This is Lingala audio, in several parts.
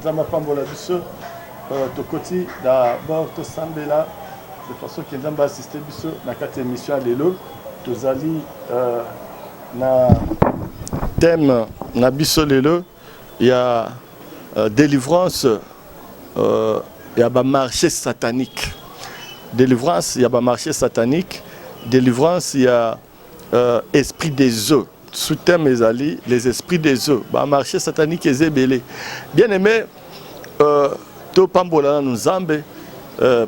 nzamba pambola biso tokoti d'abord tosambela de façon que nzamba assiste biso na kati émission ya lelo tozali na thème na biso lelo ya délivrance ya ba marché satanique, délivrance ya ba marché satanique, délivrance ya esprit des eaux. Sous-thème ezali les esprits des eaux, ba marché satanique ezebele. Bien aimé, to pambola na nzambe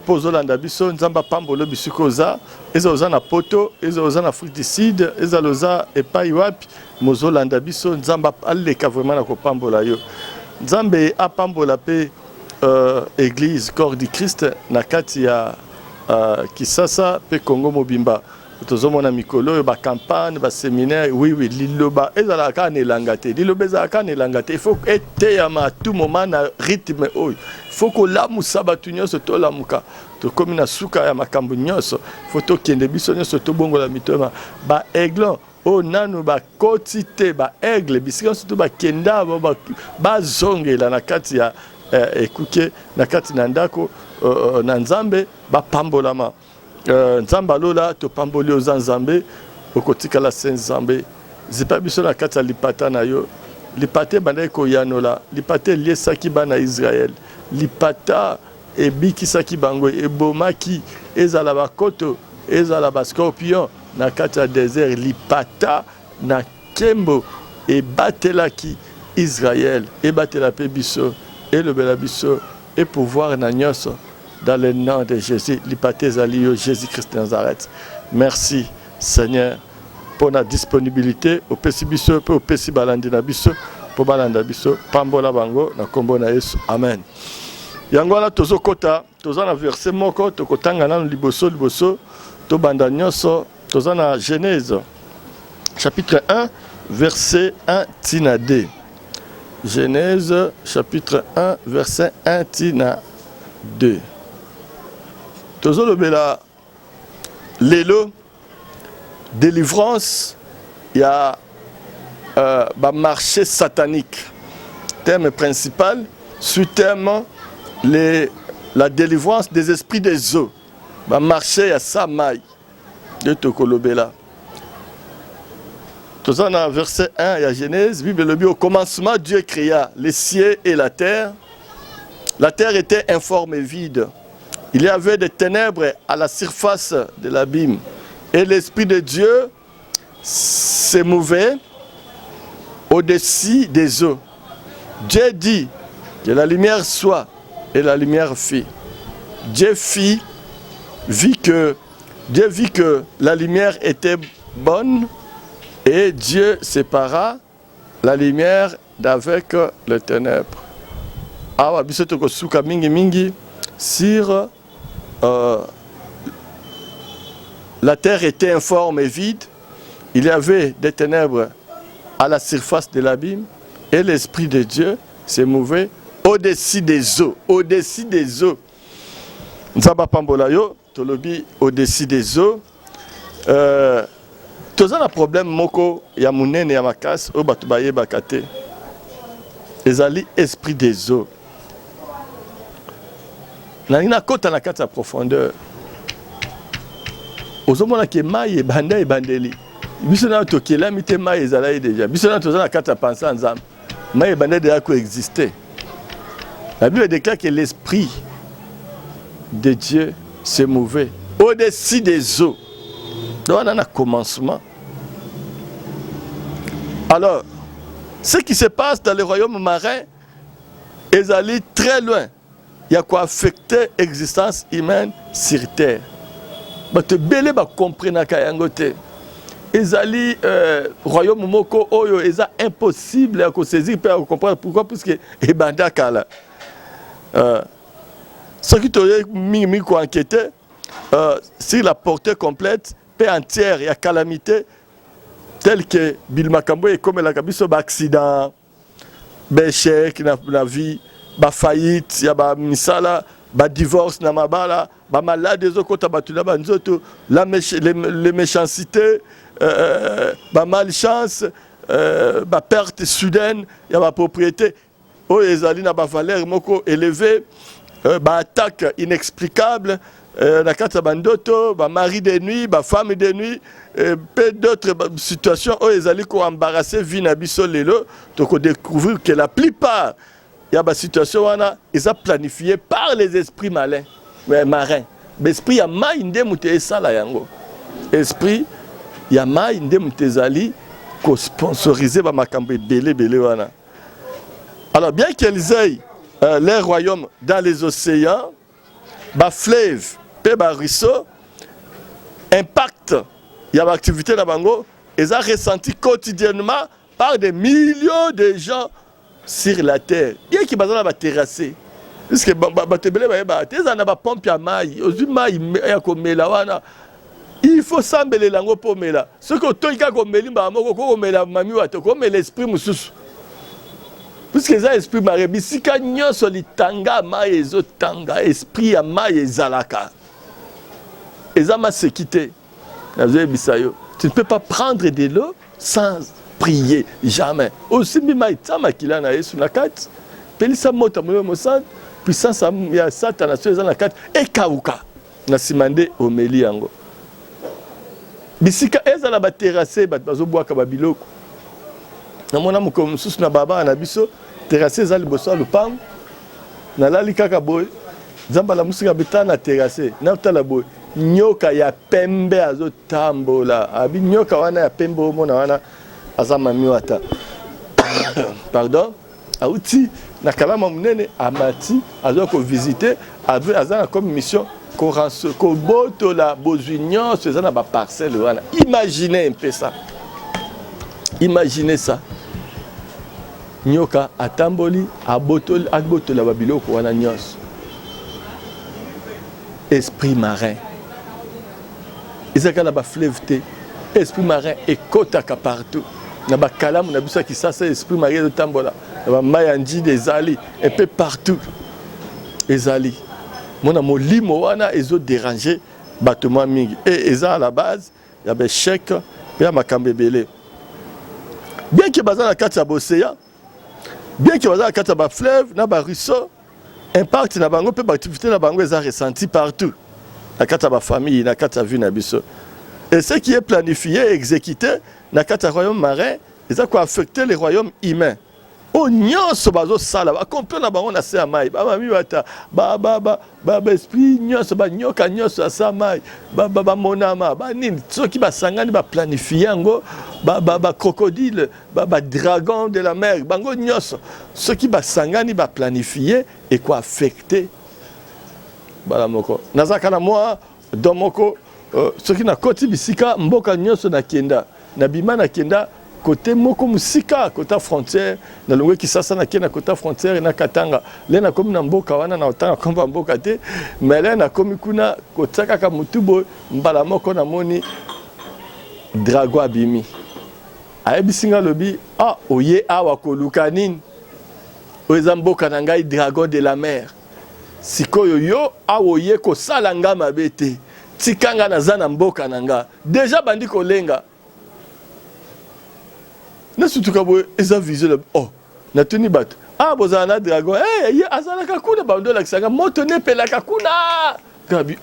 pozolanda biso nzamba pambolo bisukoza ezoza na poto ezoza na fruticide ezaloza epai wapi mozolanda biso nzamba aleka vraiment na kopambola yo nzambe apambola pe église corps du Christ na kati ya Kisasa pe Congo mobimba tozomona mikolo yo ba campagne ba séminaire oui liloba ezalaka na elangate liloba ezalaka na elangate il faut être à tout moment na rythme oyo il faut que la musaba tunyoso to la muka to komi na suka ya makambo nyonso faut to kende biso nyonso to bongola mitoma ba aiglon o nanu ba kotite ba aigle bisika surtout ba kenda ba zongela na kati ya ekuke na kati na ndako na nzambe ba pambolama nzamba lola to pamboli oza nzambe okotika la saint nzambe zipa biso na kati ya lipata na yo lipate banda koyanola lipate liesaki bana Israël lipata ebikisaki bango ebomaki ezala bakoto ezala ba scorpion na kati ya désert lipata na kembo ebatelaki Israël ebatela pe biso elobela biso et pouvoir na nyonso dans le nom de Jésus, l'hypothèse alliée Jésus-Christ de Nazareth. Merci Seigneur pour la disponibilité au Pessibiso, au Pessibalandinabiso, pour Balandabiso, Pambola Bango, na Kombona Yesu. Amen. Yangola tozo kota, tozo na verset moko, tokotanga na liboso, to bandanyoso, tozo na Genèse, chapitre 1, verset 1 tina D. Genèse, chapitre 1, verset 1 tina 2. Tozolobela lelo délivrance il y a marché satanique thème principal sous-thème la délivrance des esprits des eaux marché ya samai de tokolobela tozana verset 1 ya Genèse Bible le au commencement Dieu créa les cieux et la terre était informe et vide. Il y avait des ténèbres à la surface de l'abîme. Et l'Esprit de Dieu se mouvait au-dessus des eaux. Dieu dit que la lumière soit, et la lumière fit. Dieu vit que la lumière était bonne, et Dieu sépara la lumière d'avec les ténèbres. Awa biso toko suka mingi sur la terre était informe et vide, il y avait des ténèbres à la surface de l'abîme et l'Esprit de Dieu s'est mouvé au-dessus des eaux, au-dessus des eaux. Nzaba pambola yo tolobi au-dessus des eaux. Toza na problème moko ya munene ya makasi o batu bayebaka te. Ezali esprit des eaux. Na kota na kati ya profondeur ozomona ke mai ebanda ebandeli biso na tokelami te mai ezalai déjà biso na toza na kati ya pensa nzambe mai ebanda déjà coexister. La Bible déclare que l'esprit de Dieu s'est mouvé au-dessus des eaux. Donc on a un commencement. Alors ce qui se passe dans le royaume marin est allé très loin. Il y a quoi affecter l'existence humaine sur terre. Mais te belé ba comprendre kayangote. Ezali royaume moko oyo eza impossible à saisir pour comprendre pourquoi parce que ebanda kala. Ce qui t'aurait mis ko enquêter sur la portée complète paix entière et à calamité telle que Bill Makambo est comme la kabiso ba accident, ba échec na vie. Ba faillite ya ba misala ba divorce na mabala ba malade ezokota batula banzoto les méchancetés ba malchance ba perte soudaine ya ba propriété oyo ezali na ba valeur moko élevé, ba attaque inexplicable, na kati ya bandoto, ba mari de nuit, ba femme de nuit, peu d'autres situations oyo ezali ko embarrasser vie na biso lelo, to ko découvrir que la plupart ya ba situation wana eza planifié par les esprits malins, marins. L'esprit ya mai nde mutu esala yango. Esprit ya mai nde mutu ezali ko sponsoriser ba makambo ebele wana. Alors bien qu'ils aient les royaumes dans les océans, ba fleuve pe ba ruisseau, impact ya ba activité na bango eza ressenti quotidiennement par des millions de gens sur la terre. Bien qui bazana ba terrasser. Parce que batebele ba teza na ba pompe ya mai, ozu mai ya komela wana. Il faut sambele lango po mela. Ce que toika komeli ba moko ko komela mami wato ko mela esprit mususu. Puisque les esprits maré bisika nyonso litanga mai ezotanga esprit ya mai ezalaka. Ezama sekite. Tu ne peux pas prendre de l'eau sans prier, jamais. Aussi mai tsama kilana yesu na kati. Pelisa mota mo sant puissance ya Satan na na kati ekauka. Na simande omeli yango. Bisika ezala ba terrasser bat bazobwaka ba biloko. Na mona moko mususu na baba na biso terrasser ezali boso lupango. Na lali kaka boy. Zamba la musika bitana terrasser. Na tala boy. Nyoka ya pembe azotambola. Abi nyoka wana ya pembe omona wana azama miwata. Pardon. Auti na kalama munene amati azoko visiter avec azana comme mission ko boto la bozunion c'est ça na ba parcelle wana. Imaginez un peu ça. Imaginez ça. Nyoka atamboli aboto la babiloko wana nyos. Esprit marin. Ezaka na ba fleuve te. Esprit marin ekotaka partout. Na ba kalamu na biso ki ça c'est esprit marin de tambola. Na ba mayandi des ali un peu partout. Ezali. Mona molimo wana ezo déranger battement mingi. Et eza à la base, ya ba chèque, ya makambe belé. Bien que bazana kati ya boseya, bien que bazana kati ya ba fleuve, na ba ruisseau, impact na bango pe ba activité na bango eza ressenti partout. Na kati ya ba famille, na kati ya vie na biso. Et ce qui est planifié, exécuté, na kati ya royaume marin, eza ko affecter les royaumes humains. O nyonso bazo sala ba comprendre na bango na se amai ba mami wata ba esprit nyonso ba nyoka nyonso asa mai ba monama ba nini soki ba sangani ba planifier ngo ba crocodile ba dragon de la mer bango nyonso soki ba sangani ba planifier et quoi affecter bala moko nazaka na moi do moko soki na koti bisika mboka nyonso na kenda na bima na kenda côté moko musika côté frontière na longue qui ça na kena côté frontière na katanga le na komi na mboka wana na otanga komba mboka te mais le na komi kuna côté kaka mutubo mbala moko na moni drago abimi ayebisinga lobi oye awa koluka nini oza mboka na ngai dragon de la mer sikoyo yo awoye ko sala nga mabe te tikanga na zana mboka na nga déjà bandi kolenga. Na surtout kabo eza visuel na tuni bato bozana dragon ye azala kakuna bando la kisanga moto ne pela kakuna gabi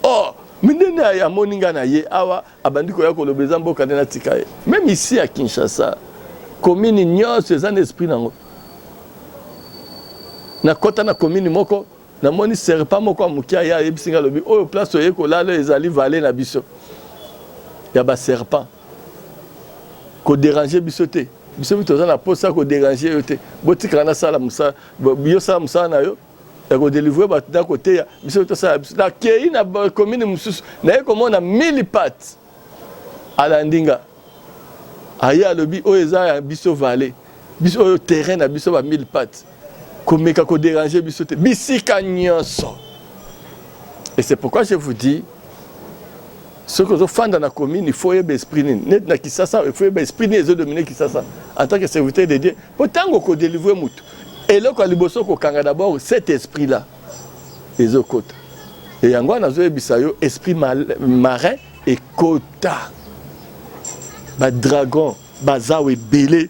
minene ya moninga na ye awa abandi ko ya ko lobeza mboka na tikaye même ici à Kinshasa commune nyonso eza na esprit nango na kota na commune moko na moni serpent moko amukia ya ebisinga lobi place oye ko lala ezali vallée na biso ya ba serpent ko déranger biso te. Biso bitoza na posa ko déranger yote botika na sala musa biyo sala musa na yo ya ko délivrer ba ta côté ya biso bitosa na kei na commune mususu na ekomona 1000 pattes ala ndinga aya lobi eza ya biso vallée biso terrain na biso ba 1000 pattes komeka ko déranger biso te bisika nyonso. Et c'est pourquoi je vous dis ce que vous faites dans la commune, il faut y avoir l'esprit. Il faut y avoir l'esprit de dominer Kisasa en tant que serviteur de Dieu. Pourtant, on peut délivrer tout. Et là, quand on a d'abord cet esprit-là, les autres côtes. Et en Gouana, on a esprit marin et kota. Ba dragon, bazaou et belé.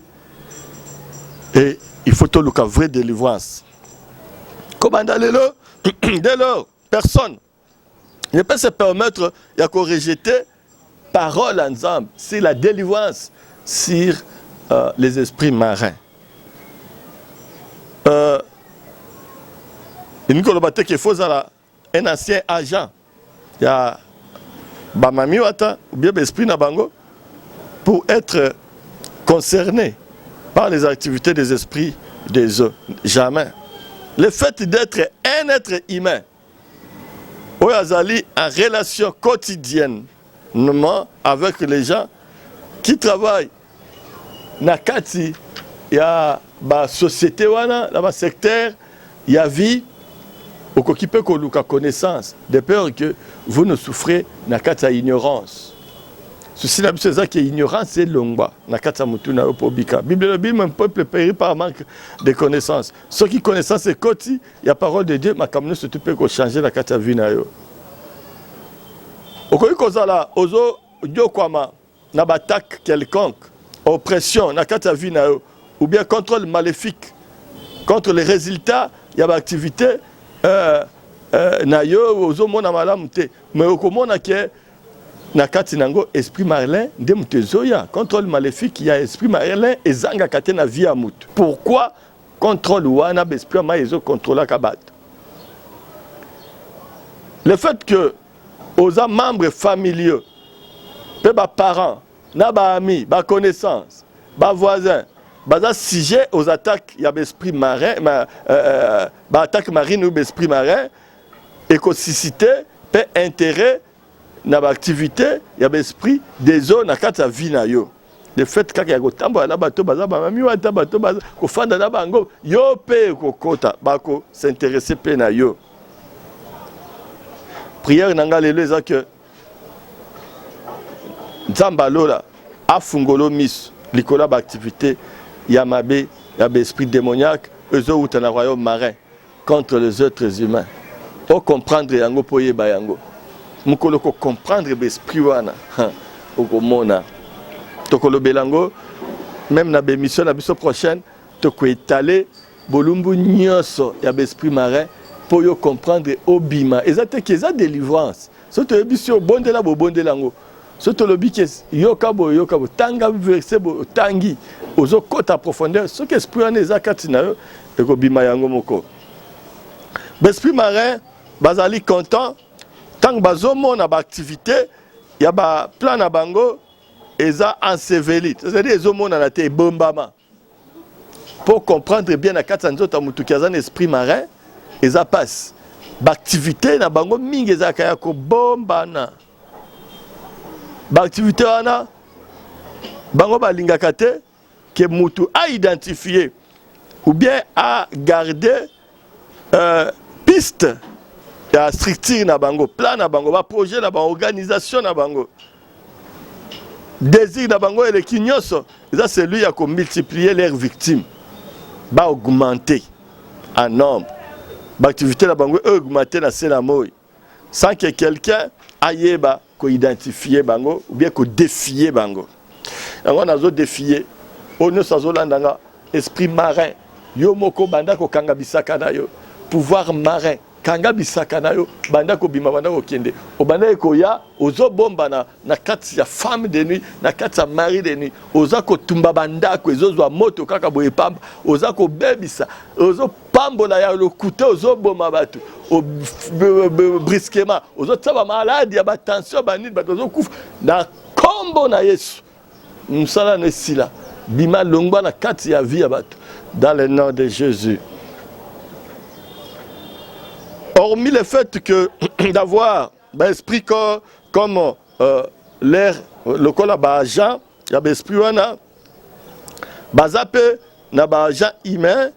Et il faut tout le cas vraie délivrance. Dès lors, personne ne peut se permettre de rejeter parole ensemble sur la délivrance, sur les esprits marins. Il faut un ancien agent. Il y a Bamami Wata ou bien l'esprit Nabango pour être concerné par les activités des esprits des eaux. Jamais. Le fait d'être un être humain, où Azali en relation quotidiennement avec les gens qui travaillent dans Kati, il y a la société, dans le secteur, il y a vie, au qui peut connaissance, de peur que vous ne souffrez dans Kati ignorance. Ceci là, c'est ça qui est ignorance, c'est l'ongba. Na Kati mutuna opobika. Bible, un peuple périt par manque de connaissances. Ceux qui connaissent c'est Koti, il y a parole de Dieu, mais comme nous, tu peux changer la Kati vie na yo. Okoyi kozala ozo diokwama na batak quelconque, oppression na Kati vie na yo, ou bien contrôle maléfique contre les résultats, il y a activité na yo ozo mona malamu te, mais okomona ke na kati nango esprit marlin de mutezoya contrôle maléfique il y a esprit marlin et zanga kate na vie à mutu. Pourquoi contrôle wana esprit ma ezo contrôler kabat? Le fait que aux membres familiaux, ba parents, na ba amis, ba connaissances, ba voisins, ba sujet aux attaques, il y a l'esprit marin, ba attaque marine ou l'esprit marin, écocité, peut intérêt na activité, il y a l'esprit des eaux na kata vie na yo. Le fait que ya gotambo na bato baza ba mami wata bato baza ko fanda na bango yo pe ko kota bako s'intéresser pe na yo. Prière nanga lelo eza que nzamba lola afungolo mis likola ba activité ya mabe ya esprit démoniaque ezo uta na royaume marin contre les êtres humains. Pour comprendre yango poye ba yango. Mukolo ko comprendre l'esprit wana okomona tokolo belango même na bémission la biso prochaine toko étaler bolumbu nyonso ya l'esprit marin pour yo comprendre obima ezate ke za délivrance soto ebisio bondela bo bondelango soto lobi ke yoka bo tanga verset bo tangi ozo kota profondeur ce que esprit wana ezakati na yo ekobima yango moko l'esprit marin bazali content. Tant que bazomo na ba activité, il y a ba plan na bango eza enseveli. C'est-à-dire ezomo na te bombama. Pour comprendre bien la katsanzo ta mutukazan esprit marin, eza passe. Ba activité na bango mingi eza kaya ko bombana. Ba activité wana bango ba lingaka te que mutu a identifié ou bien a garder piste. Il y a structure na bango, plan na bango, projet na bango, organisation na bango. Désir na bango et les kinyoso, c'est lui qui a multiplié leurs victimes. Ba augmenter en nombre. Ba activité na bango augmenter na senamoy. Sans que quelqu'un aille ba ko identifier bango ou bien ko défier bango. On a zo défier. On sa zo landanga esprit marin. Yo moko banda ko kanga bisaka na yo. Pouvoir marin. Kanga bisaka na yo banda ko bima banda ko kende obanda ko ya ozo bomba na kati ya femme de nuit na kati ya mari de nuit oza ko tumba banda ko ezozwa moto kaka boye pamba oza ko bebisa ozo pambola ya le couteau ozo bomba batu brusquement ozo tsaba maladie ya ba tension banit bato ozo kufa na kombo na Yesu musala ne sila bima longba na kati ya vie ya batu dans le nom de Jésus. Hormis le fait que d'avoir un esprit comme l'air, le col à Bajan, il y a un esprit wana, bazape na Bajan humain,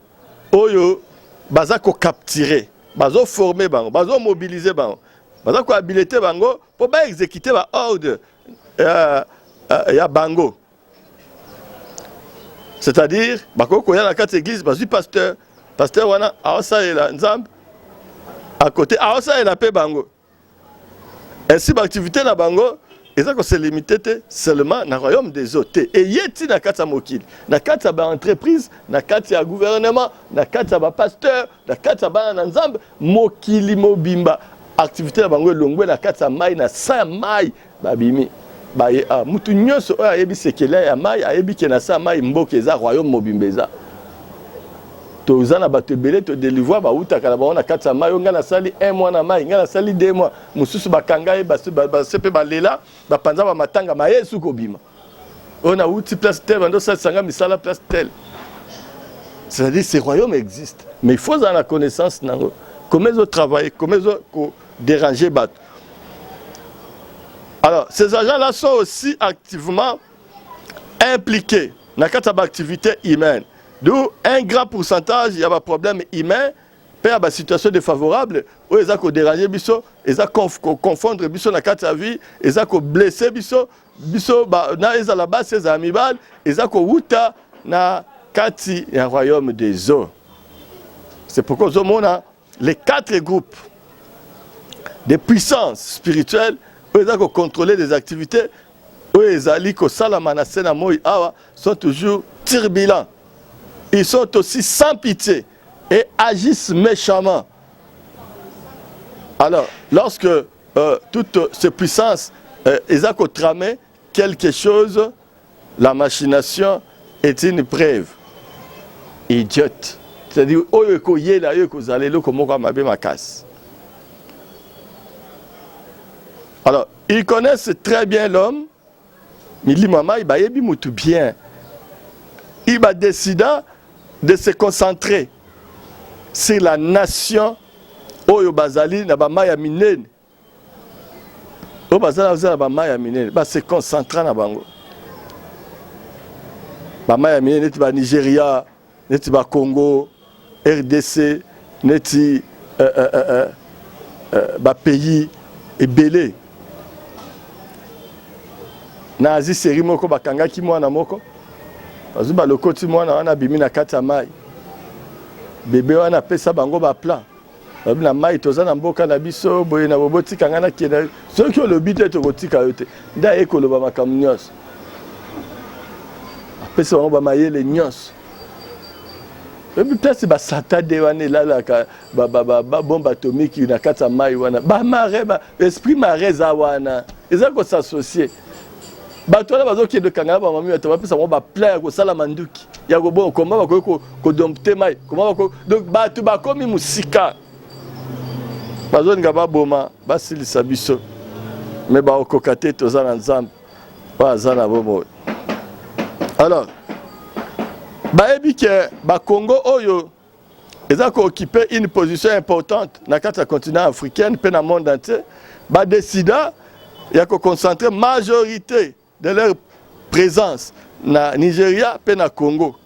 oyo bazako capturer, bazo former bango, bazo mobiliser bango, bazako habiliter bango pour ba exécuter ba ordre ya bango. C'est-à-dire, bako koya na quatre églises, bazu pasteur wana aosa ela nzambe. À côté, ça est la paix bango. Ainsi, l'activité na bango, eza ko se limiter seulement na royaume des eaux te eyeti na kati ya mokili na kati ya baentreprise na kati ya gouvernement na kati ya bapasteur na kati ya bana na nzambe mokili mobimba activité na bango elongwe na kati ya mai na sa ya mai babimi baye mutu nyonso oyo ayebi sekele ya mai ayebi ke na sa ya mai mboka eza royaume mobimba eza toza na bato ebele todélivre bautaka na bango na kati ya mai oyo ngai nasali 1 mois na mai ngai nasali 2 mois mosusu bakanga ye base mpe balela bapanza bamatanga maye esu kobima oyo nauti place tel bando osalisanga misala place tel c'est-à-dire ce royaume existe mais il faut ozala na connaissance nango comment ezotravailler comment ezodéranger bato. Alors ces agents-là sont aussi activement impliqués na kati ya baactivité humaine. D'où un grand pourcentage, il y a un problème humain, il y a une situation défavorable, où ils ont dérangé, ils ont confondre dans la vie, ils ont blessé, ils ont la base, ils ont amibal, ils ont outa na kati un royaume des eaux. C'est pourquoi nous avons les 4 groupes de puissances spirituelles, où ils ont contrôlé des activités, où ils ont sont toujours turbulents. Ils sont aussi sans pitié et agissent méchamment. Alors, lorsque toutes ces puissances, ils ont tramé quelque chose, la machination est une preuve idiote. C'est-à-dire, alors, ils connaissent très bien l'homme, mais il dit, bien. Il va décider de se concentrer sur la nation Oyo Bazali na bamaya minene. Oyo Bazali na bamaya minene. Ba se concentrer na bango. Bamaya minene neti ba Nigeria, neti ba Congo, RDC, neti ba pays ebele. Na Asie seri moko bakanga ki mwana moko. Parce que le côté moi na bimi na kati ya mai bébé wana pesa bango ba plan na mai toza na mboka na biso boye na bobotika ngana kiena ceux qui ont le but to kotika yote nda ekolo ba makambo nyonso pesa bango ba mayele nyonso et puis peut-être ba satade wana la ba bombe atomique na kati ya mai wana ba mare ba esprit mare za wana ezako s'associer bato wana bazokende kangana ba mami bato bapesa bango ba plan ya kosala manduki ya kobon koma bakoki kodompte mai koma bakoki donc bato bakomi musika bazoninga baboma basilisa biso me baokoka te toza na nzambe baza na bomoi. Alors bayebi ke bakongo oyo eza kookipe une position importante na kati ya continent africain mpe na monde entier badesida ya koconcentrer majorité de leur présence na Nigeria pe na Congo.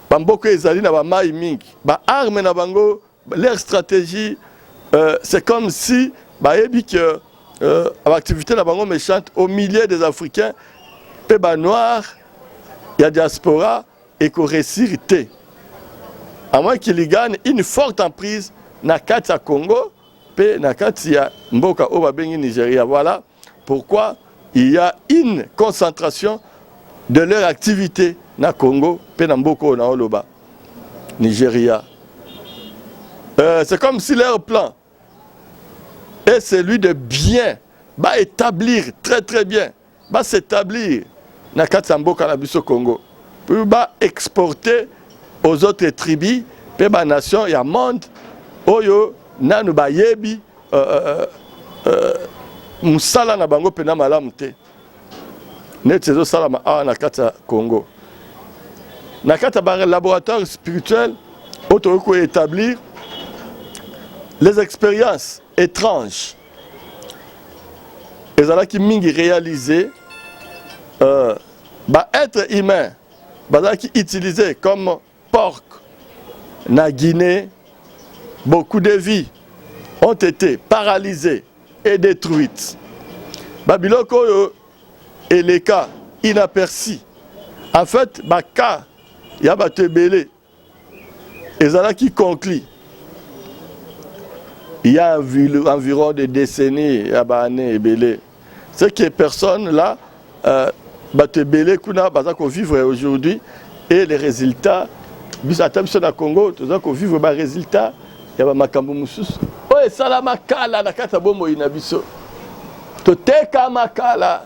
Bamboko ezali na ba mai mingi, ba arme na bango, leur stratégie c'est comme si ba yebi que l'activité na bango méchante au milieu des Africains pe ba noir, il y a diaspora et ko réussirité. À moins qu'il gagne une forte emprise na kati ya Congo pe na kati ya mboka o ba bengi Nigeria. Voilà pourquoi il y a une concentration de leur activité na Congo, Penamboko, na Oloba, Nigeria. C'est comme si leur plan est celui de bien, va établir très bien, va s'établir na Katsamboka na biso Congo, puis va exporter aux autres tribus, pe ba nation ya monde, oyo nanu ba yebi musala na bango pena malamu te net ezo sala ma awa na kati ya Congo na kati ya laboratoire spirituel auto ko établir les expériences étranges ezalaki mingi réalisé ba être humain bazalaki utilisé comme porc na Guinée. Beaucoup de vies ont été paralysées et détruite. Babiloko et les cas inaperçus. En fait, baka yabatebele ezala qui conclut. Il y a environ des décennies yabane ebele c'est que personnes là, bato ebele kuna baza ko vivre aujourd'hui et les résultats biso ata biso na Congo toza ko vivre ba résultats ya ba makambo mususu oyo esala makala na kati ya bomoi na biso toteka makala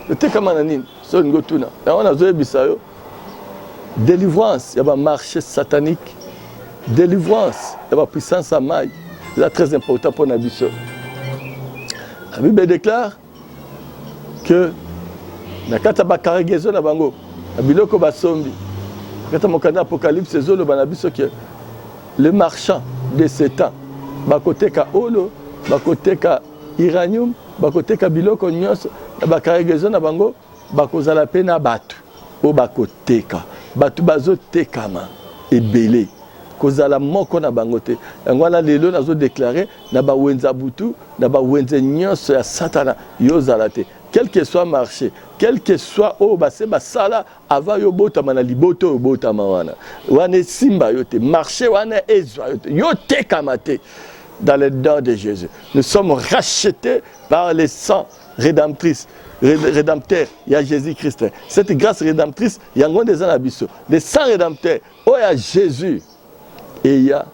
toteka mana nini so ngo tuna yango nazoyebisa yo délivrance ya ba marché satanique délivrance ya ba puissance à maille c'est très important pour na biso. La Bible déclare que na kata ba cargaison na bango na biloko basombi kata mokanda apocalypse ezolo bana biso que le marchand de Satan bakoteka olo bakoteka uranium bakoteka biloko nyonso na ba cargaison na bango bakozala pe na batu o bakoteka batu bazotekama ebele kozala moko na bango te yango wana lelo nazo déclarer na ba wenza butu na ba wenze nyonso ya satana yozala te quel que soit marché, quel que soit au basse basala avant yo botama na liboto yo botama wana wana simba yote marché wana ezwa yote yote kamate dans le nom de Jésus. Nous sommes rachetés par le sang rédemptrice rédempteur il y a Jésus-Christ. Cette grâce rédemptrice il y a un des abisso le sang rédempteur oh il y a Jésus et il y a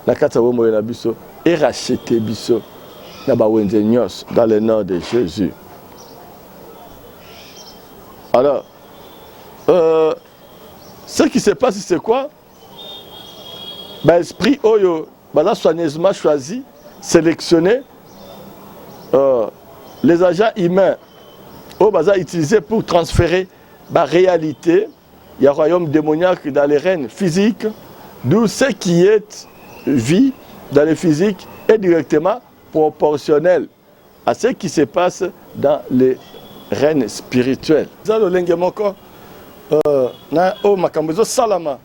la kata bomo na biso et racheté biso dans le nom de Jésus. Alors, ce qui se passe, c'est quoi? L'esprit Oyo, soigneusement choisi, sélectionné, les agents humains, utilisés pour transférer la réalité, il y a un royaume démoniaque dans les règnes physiques, d'où ce qui est vie dans le physique est directement proportionnel à ce qui se passe dans les règnes spirituels. Na o makambo salama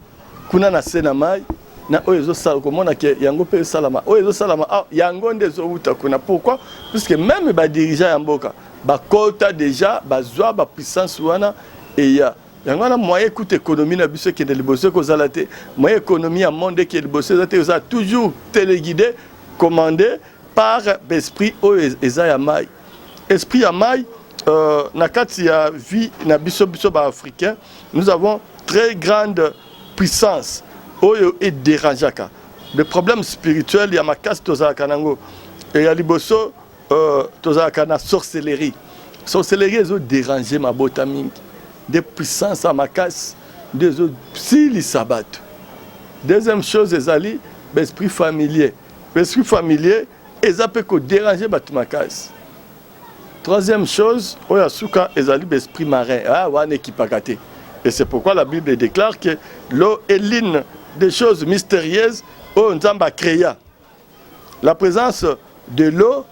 kuna na senamai na oyo salama ke yango pe salama oyo salama yango ndezo uta kuna pourquoi puisque même ba dirigeant ya mboka ba kota déjà bazwa ba puissance wana et ya yango na moyen coûte économie na biso ke de liboso ko zalate moyen économie à monde ke liboso zate za toujours téléguidé commandé par l'esprit eza ya mai. Esprit ya mai na kati ya vie na biso ba africain, nous avons très grande puissance oyo et dérangeaka. Le problème spirituel ya makasi tozalaka nango et ya liboso tozalaka na sorcellerie. Sorcellerie ezo déranger mabota mingi. Des puissances à makasi des autres psili sabat. Deuxième chose ezali l'esprit familier. L'esprit familier ça peut déranger Batumakas. Troisième chose, Oyasuka ezali l'esprit marin. Et c'est pourquoi la Bible déclare que l'eau est l'une des choses mystérieuses où Nzamba créa. La présence de l'eau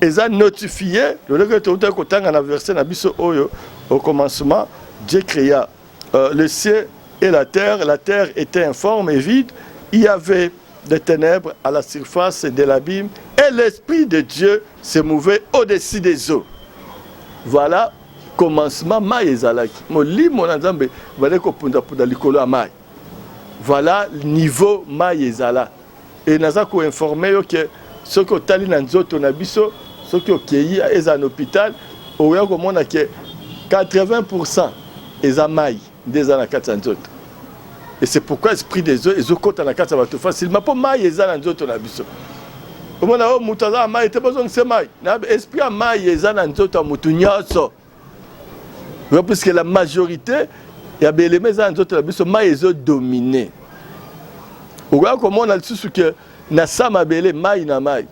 est notifiée. Le verset au commencement, Dieu créa le ciel et la terre était informe et vide. Il y avait des ténèbres à la surface de l'abîme et l'Esprit de Dieu se mouvait au-dessus des eaux. Voilà commencement mai ezalaki. Voilà niveau mai ezala. Et naza ko informer que ce que tali na nzoto na biso, ce que okei eza en hôpital, oya ko mona que 80% eza mai des ana kati nzoto. Et c'est pourquoi l'esprit des eaux est au côté de la carte facilement. Pour moi, il y a un autre nabiso. Au moment où Moutaza a été besoin de ce maï. L'esprit a maï, il y a un autre Moutouniaso. Puisque la majorité, il y a des autres nabiso, maï est dominé. Au moment où on a le souci que Nassa m'a belé, maï na maï.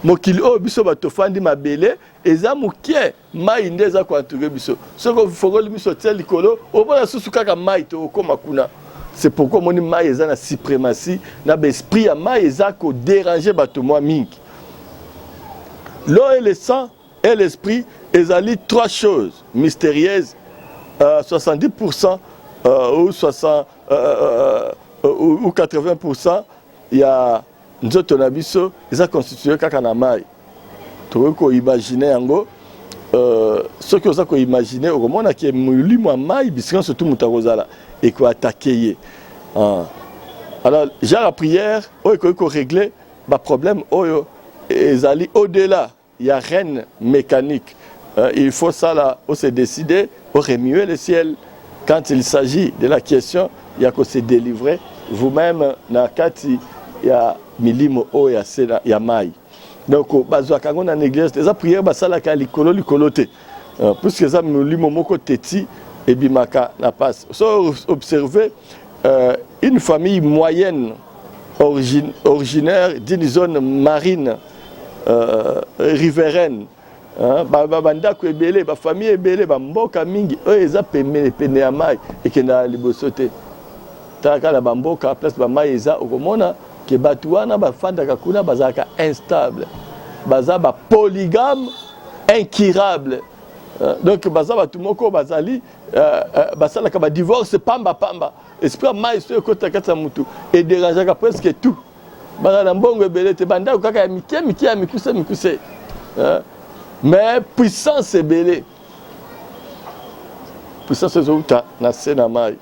Mokili o biso batofandi mabele eza mukie mai ndeza kwa ntuge biso soko fogoli biso tia likolo obona susu kaka mai to okoma kuna. C'est pourquoi moni mai eza na suprématie na l'esprit ya mai eza ko déranger bato moi mingi. L'eau et le sang et l'esprit ezali trois choses mystérieuses 70% ou 60 ou 80% il y a nzoto na biso eza constitué kaka na mai. To ko imaginer yango ce que oza ko imaginer au moment que mulimo mai bisika surtout mutakozala et ko attaquer. Alors genre la prière o ko régler ba problème oyo ezali au-delà il y a rien mécanique. Il faut ça là, on s'est décidé, on remuer le ciel. Quand il s'agit de la question, il y a que se délivrer. Vous-même, il y a milimo o ya sena ya mai. Donc, bazwa kango na l'église, les prières basala ka likolo te. Puisque ça milimo moko teti et bimaka na passe. So observez une famille moyenne originaire d'une zone marine riveraine. Bandako ebele, ba famille ebele, ba mboka mingi, eux eza pene ya mai ekenda liboso te. Taka na bamboka place ba mai eza okomona ke batu wana bafandaka kuna bazaka instable. Baza ba polygame incurable. Donc baza batu moko bazali basalaka ba divorce pamba. Esprit mai so kota kata mutu et dérangeaka presque tout. Baza na mbongo ebele te bandako kaka ya mike ya mikuse. Mais puissance est belle. Puissance est outa na sena mai.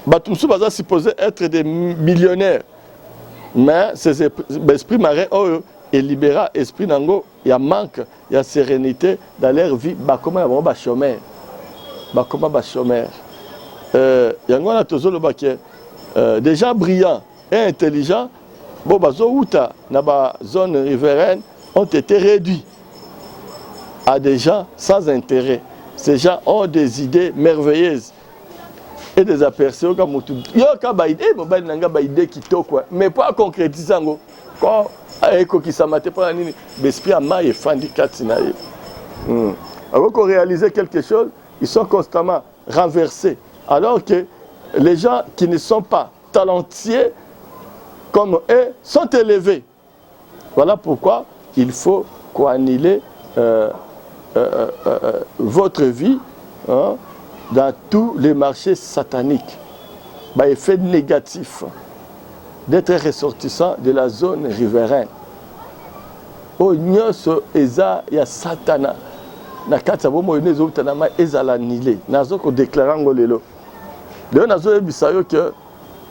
Batumsu baza supposé être des millionnaires. Mais ces esprits marins et libéra esprit nango, il y a manque, il y a sérénité dans leur vie, comment ils ba chômeur. Comment ba chômeur. Yango na tozolo ba ke des gens brillants et intelligents, bo bazo outa na ba zone riveraine ont été réduits à des gens sans intérêt. Ces gens ont des idées merveilleuses et des aperçus comme tout. Yo ka ba idée, bo ba nanga ba idée kitoko, mais pas concrétiser ngo. Quand eko ki samate pa nini, l'esprit a mai fandi katina ye. Alors qu'on réalise quelque chose, ils sont constamment renversés. Alors que les gens qui ne sont pas talentueux comme eux sont élevés. Voilà pourquoi il faut annuler votre vie dans tous les marchés sataniques. Bah, effet négatif d'être ressortissant de la zone riveraine. Oh, nyoso eza ya satana. Na kati ya bomo yenezo utanama ezala nile. Nazo ko déclarango lelo. Leo nazo yebisa yo ke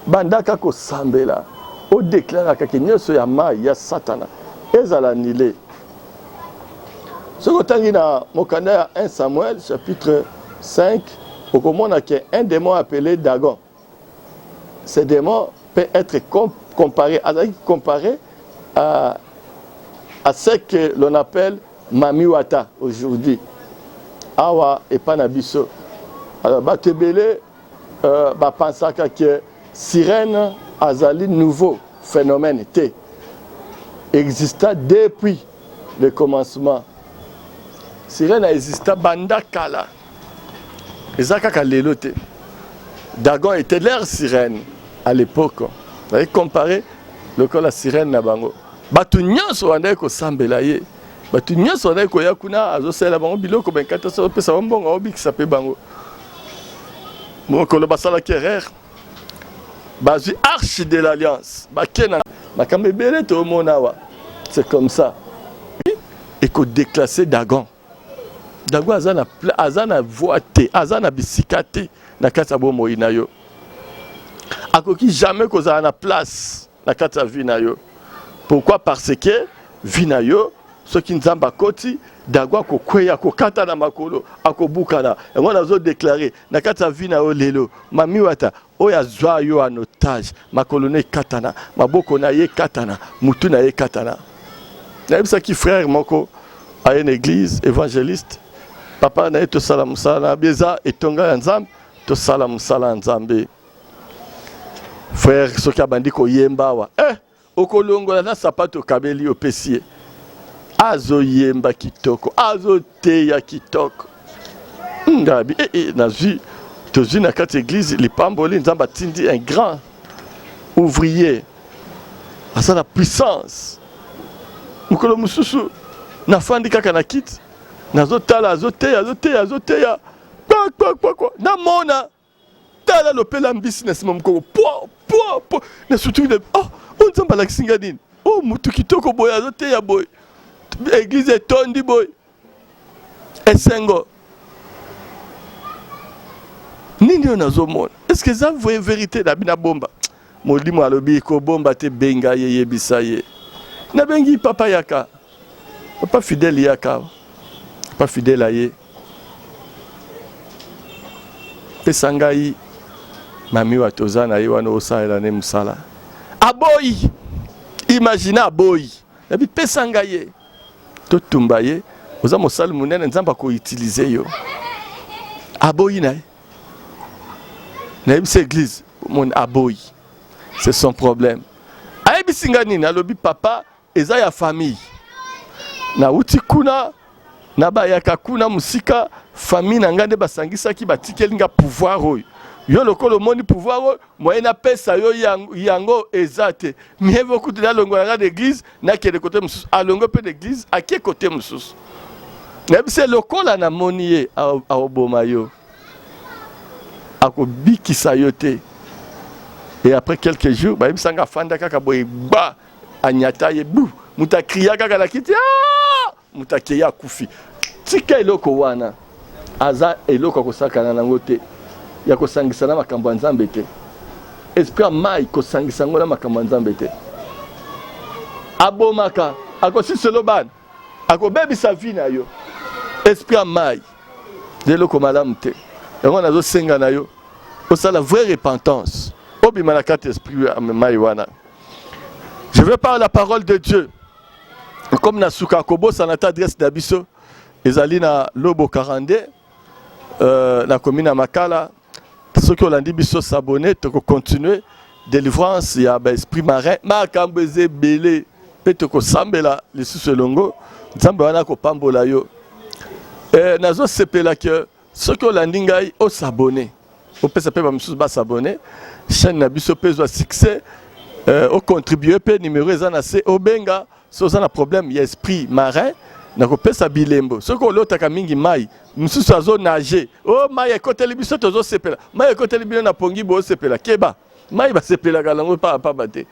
bandaka ko sambela. O déclara ka nyoso ya mai ya satana. Ezala nile. Ce que tangi na mokanda ya 1 Samuel chapitre 5, au komona que un démon appelé Dagon. Ce démon peut être comparé à ce que l'on appelle Mamiwata aujourd'hui. Awa et Panabiso. Alors, Batebele, pensaka que sirène azali nouveau phénomène exista depuis le commencement. Sirène exista banda kala. Ezaka kalelote. Dagon était leur sirène à l'époque. Vous avez comparé le cas la sirène na bango. Batu nyonso wanda ko sambela ye. Batu nyonso wanda ko yakuna azosela bango biloko benkata so pesa mbongo obikisa pe bango. Moko le basala kerer. Bazu arche de l'alliance. Bakena makambe bele to monawa. C'est comme ça. Et ko déclasser Dagon. Dagon azana voite, azana bisikate na kata bomo inayo. Akoki jamais kozala na place na kata vinayo. Pourquoi? Parce que vinayo ceux qui nzamba koti Dagon ko kweya ko kata na makolo akobukana. Et on a déclaré na kata vinayo lelo mamiwata oya zwa yo en otage makolo ne katana maboko na ye katana mutu na ye katana. Na ça qui frère moko à une église évangéliste. Papa na to salam sala beza etonga nzambe to salam sala nzambe. Frère soki abandi ko yemba wa okolongola na sapato kabeli opesie azo yemba kitoko azo teya kitoko ngabi nazwi tozi na kati église lipamboli nzamba tindi un grand ouvrier à sa puissance mukolo mususu na fandi kaka na kiti nazo tala azo teya quoi na mona tala lopela business momko po na surtout de on nzamba la kisinga nini mutu kitoko boy azo teya boy église tondi boy esengo nini onazo mona est-ce que ça voyez vérité na bina bomba molimo alobi ko bomba te benga ye yebisa ye na bengi papa yaka Pas fidèle ya ka. Pas fidèle à ye. Pesangai mami wa tozana ye wana osala ne musala. Aboyi. Imagine aboyi. Et puis pesangai to tumbaye. Oza mosala munene nzamba ko utiliser yo. Aboyi na. Na église mon aboyi. C'est son problème. Ayebi singani na lobi papa eza ya famille. Na uti kuna na ba ya kakuna musika famille na ngande basangisa ki batikeli nga pouvoir oyo. Yo lokolo moni pouvoir oyo moyen na pesa yo yango ezate. Mieux vaut que de la longo na l'église na ke de côté mususu. A longo pe d'église a ke côté mususu. Na c'est lokola na moni a oboma yo. Ako bikisa yo te. Et après quelques jours, bah, il s'engage fanda kaka boy ba anyata ye bou muta kriya kaka la kiti ah muta kiya kufi tika eloko wana aza eloko ko sakana nango te ya ko sangisa na makambo nzambe te esprit mai ko sangisa ngona makambo nzambe te abomaka ako siselo ban ako bebi sa vie na yo esprit mai de eloko malamu te yango nazo senga na yo osala vraie repentance. Je veux parler la parole de Dieu. Comme Nasuka Kobo, ça n'a adresse d'Abisso. Ezali na Lobo 42, la commune à Makala. Ceux qui ont dit biso s'abonner, tu peux continuer. Délivrance, il y a esprit marin. Makambeze belé, peut-être sambela les sous-selongo. Zambana ko pambola yo. Nazo sepela que ceux qui ont dit ngai au s'abonner. Au PCP va me s'abonner. Chaîne Nabiso Peso succès au contribuer numéro ezanase au benga so ça na problème il y a esprit marin na ko pesa bilembo ce ko lota ka mingi mai mususu azo nager oh mai ekote libiso tozo sepela mai ekote libino na pongi bo sepela keba mai ba sepela kalango pa bate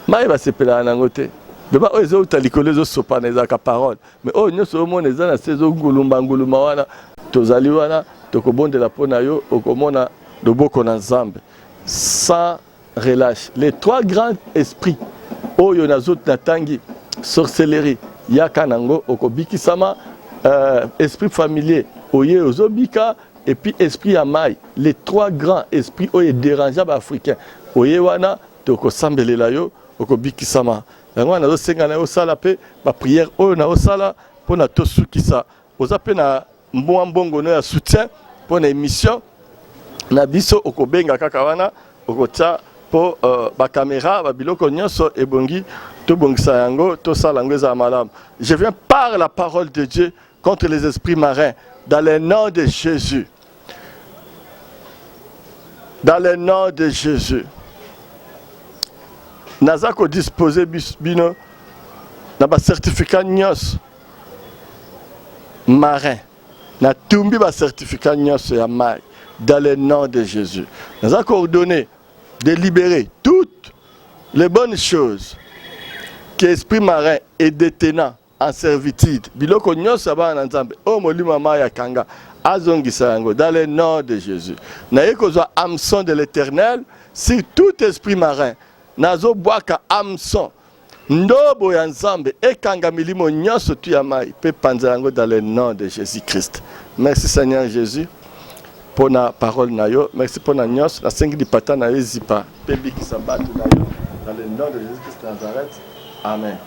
mai ba sepela nango te beba ozo utalikole zo sopana za ka parole mais oh nyoso mo nezana sezo ngulumba wana tozali wana tokobondela pona yo okomona Doboko na Nzambe sans relâche. Les trois grands esprits, Oyo Nazot Natangi, sorcellerie, Yakanango, Okobiki Sama, esprit familier, Oye Ozobika, et puis esprit Amai. Les trois grands esprits, Oye dérangeables africains. Oye Wana, Toko Sambelelayo, Okobiki Sama. Yango Nazo Sengana Osala pe, ma prière, Oyo na Osala, pour na Tosukisa. Ozape na Mbongo no ya soutien, pour na émission. Na biso okobenga kaka wana okota po ba caméra ba biloko nyonso ebongi to bongisa yango to sala ngeza malam. Je viens par la parole de Dieu contre les esprits marins dans le nom de Jésus. Dans le nom de Jésus. Nazako disposer bino na ba certificat nyonso marin. Na tumbi ba certificat nyonso ya mai. Dans le nom de Jésus. Nous avons ordonné de libérer toutes les bonnes choses que l'esprit marin est détenant en servitude. Biloko nyonso ba na Nzambe o molima maya kanga azongisa yango dans le nom de Jésus. Na yekozwa hameçon de l'Éternel sur tout esprit marin. Nazo boaka hameçon ndobo ya Nzambe ekanga milimo nyonso tu ya mai pe panza yango dans le nom de Jésus-Christ. Merci Seigneur Jésus. Pour la parole nayo, merci pour la nyos, la 5 du pata na zipa, pébi qui s'abat nayo, dans le nom de Jésus-Christ de Nazareth. Amen.